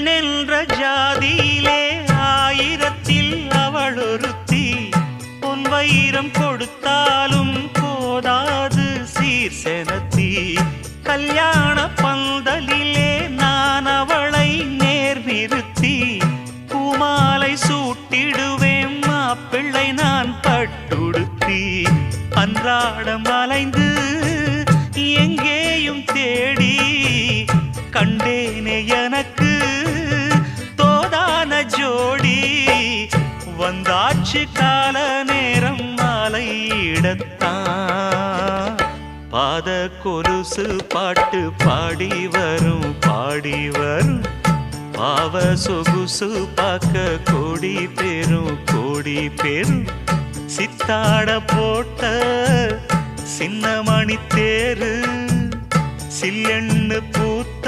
பெண்ணென்ற ஜாதியிலே ஆயிரத்தில் அவள் ஒருத்தி பொன் வைரம் கொடுத்தாலும் போதாது சீர் செனத்தி கல்யாண பந்தலிலே நான் அவளை நேர் நிறுத்தி பூமாலை சூட்டிடுவேன் மாப்பிள்ளை நான் பட்டுடுத்தி அன்றாடம் அலைந்து எங்கேயும் தேடி கண்டேனே எனக்கு தோதான ஜோடி வந்தாச்சு கால நேரம் மாலையிடத்தான் பாத கொலுசு பாட்டு பாடி வரும் பாவ சொகுசு பார்க்க கோடி பேரும் சித்தாட போட்ட சின்ன மணி தேரு சில்லெண்ணு பூத்த